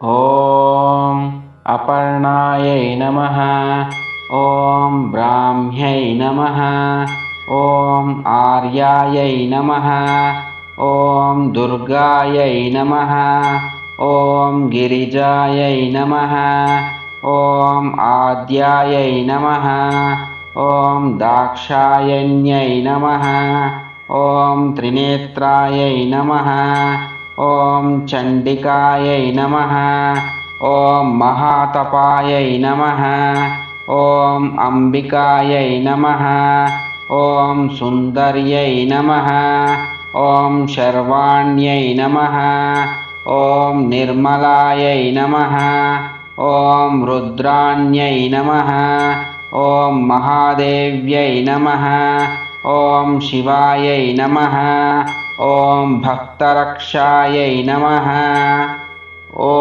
ॐ अपर्णायै नमः। ॐ ब्राह्म्यै नमः। ॐ आर्यायै नमः। ॐ दुर्गायै नमः। ॐ गिरिजायै नमः। ॐ आद्यायै नमः। ॐ दाक्षायण्यै नमः। ॐ त्रिनेत्रायै नमः। ॐ चण्डिकायै नमः। ॐ महातपायै नमः। ॐ अम्बिकायै नमः। ॐ सुन्दर्यै नमः। ॐ शर्वाण्यै नमः। ॐ निर्मलायै नमः। ॐ रुद्राण्यै नमः। ॐ महादेव्यै नमः। ॐ शिवायै नमः। ॐ भक्तरक्षायै नमः। ॐ